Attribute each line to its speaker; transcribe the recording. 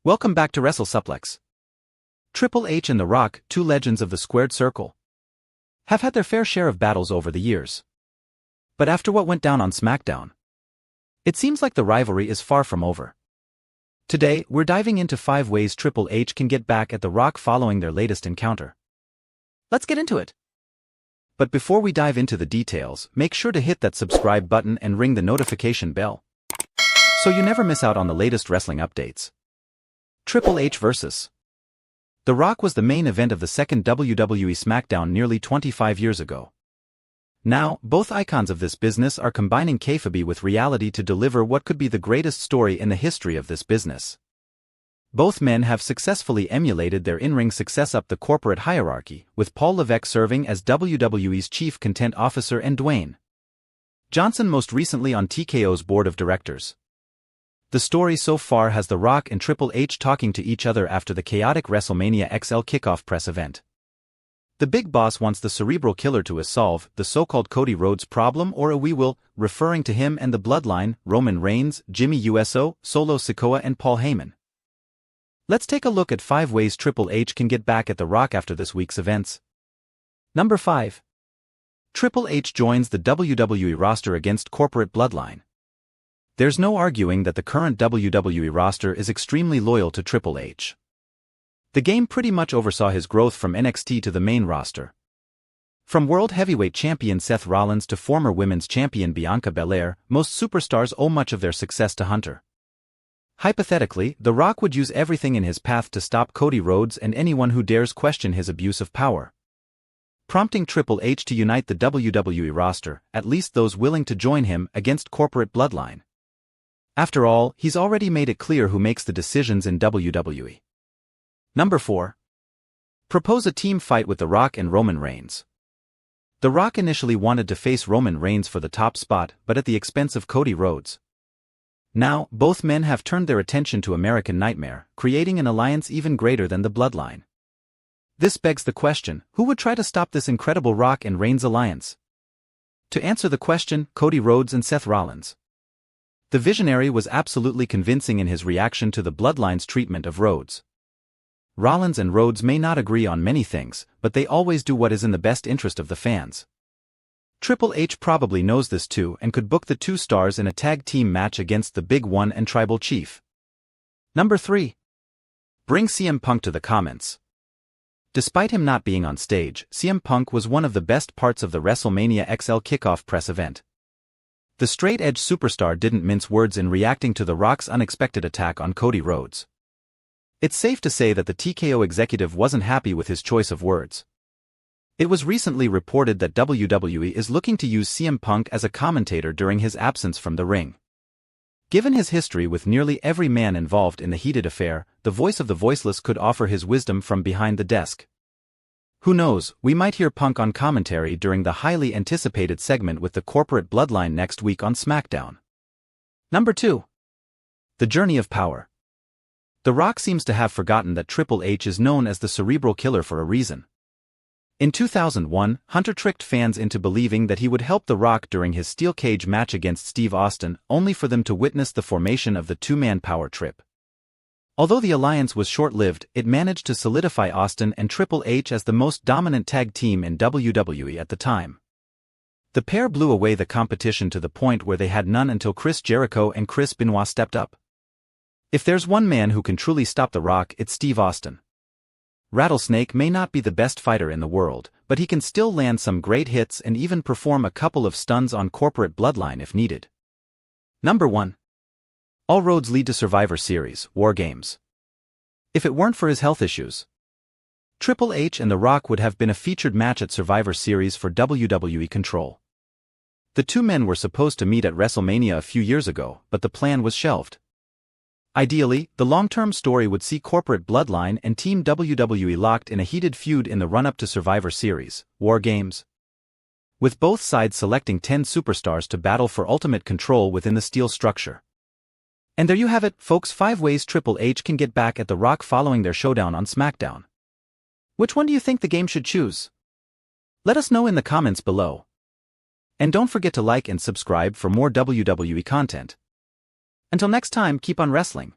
Speaker 1: Welcome back to WrestleSuplex. Triple H and The Rock, two legends of the squared circle, have had their fair share of battles over the years. But after what went down on SmackDown, it seems like the rivalry is far from over. Today, we're diving into 5 ways Triple H can get back at The Rock following their latest encounter. Let's get into it. But before we dive into the details, make sure to hit that subscribe button and ring the notification bell, so you never miss out on the latest wrestling updates. Triple H vs. The Rock was the main event of the second WWE SmackDown nearly 25 years ago. Now, both icons of this business are combining kayfabe with reality to deliver what could be the greatest story in the history of this business. Both men have successfully emulated their in-ring success up the corporate hierarchy, with Paul Levesque serving as WWE's Chief Content Officer and Dwayne Johnson most recently on TKO's board of directors. The story so far has The Rock and Triple H talking to each other after the chaotic WrestleMania XL kickoff press event. The Big Boss wants the cerebral killer to solve the so-called Cody Rhodes problem, or we will, referring to him and the Bloodline, Roman Reigns, Jimmy Uso, Solo Sikoa and Paul Heyman. Let's take a look at 5 ways Triple H can get back at The Rock after this week's events. Number 5. Triple H joins the WWE roster against corporate Bloodline. There's no arguing that the current WWE roster is extremely loyal to Triple H. The game pretty much oversaw his growth from NXT to the main roster. From World Heavyweight Champion Seth Rollins to former Women's Champion Bianca Belair, most superstars owe much of their success to Hunter. Hypothetically, The Rock would use everything in his path to stop Cody Rhodes and anyone who dares question his abuse of power, prompting Triple H to unite the WWE roster, at least those willing to join him, against corporate Bloodline. After all, he's already made it clear who makes the decisions in WWE. Number 4. Propose a team fight with The Rock and Roman Reigns. The Rock initially wanted to face Roman Reigns for the top spot, but at the expense of Cody Rhodes. Now, both men have turned their attention to American Nightmare, creating an alliance even greater than the Bloodline. This begs the question, who would try to stop this incredible Rock and Reigns alliance? To answer the question, Cody Rhodes and Seth Rollins. The visionary was absolutely convincing in his reaction to the Bloodline's treatment of Rhodes. Rollins and Rhodes may not agree on many things, but they always do what is in the best interest of the fans. Triple H probably knows this too and could book the two stars in a tag team match against the Big One and Tribal Chief. Number 3. Bring CM Punk to the comments. Despite him not being on stage, CM Punk was one of the best parts of the WrestleMania XL kickoff press event. The straight-edge superstar didn't mince words in reacting to The Rock's unexpected attack on Cody Rhodes. It's safe to say that the TKO executive wasn't happy with his choice of words. It was recently reported that WWE is looking to use CM Punk as a commentator during his absence from the ring. Given his history with nearly every man involved in the heated affair, the voice of the voiceless could offer his wisdom from behind the desk. Who knows, we might hear Punk on commentary during the highly anticipated segment with the corporate Bloodline next week on SmackDown. Number 2. The Journey of Power. The Rock seems to have forgotten that Triple H is known as the cerebral killer for a reason. In 2001, Hunter tricked fans into believing that he would help The Rock during his steel cage match against Steve Austin, only for them to witness the formation of the two-man power trip. Although the alliance was short-lived, it managed to solidify Austin and Triple H as the most dominant tag team in WWE at the time. The pair blew away the competition to the point where they had none until Chris Jericho and Chris Benoit stepped up. If there's one man who can truly stop The Rock, it's Steve Austin. Rattlesnake may not be the best fighter in the world, but he can still land some great hits and even perform a couple of stuns on corporate Bloodline if needed. Number 1. All roads lead to Survivor Series, War Games. If it weren't for his health issues, Triple H and The Rock would have been a featured match at Survivor Series for WWE Control. The two men were supposed to meet at WrestleMania a few years ago, but the plan was shelved. Ideally, the long-term story would see corporate Bloodline and Team WWE locked in a heated feud in the run-up to Survivor Series, War Games, with both sides selecting 10 superstars to battle for ultimate control within the steel structure. And there you have it, folks, 5 ways Triple H can get back at The Rock following their showdown on SmackDown. Which one do you think the game should choose? Let us know in the comments below. And don't forget to like and subscribe for more WWE content. Until next time, keep on wrestling.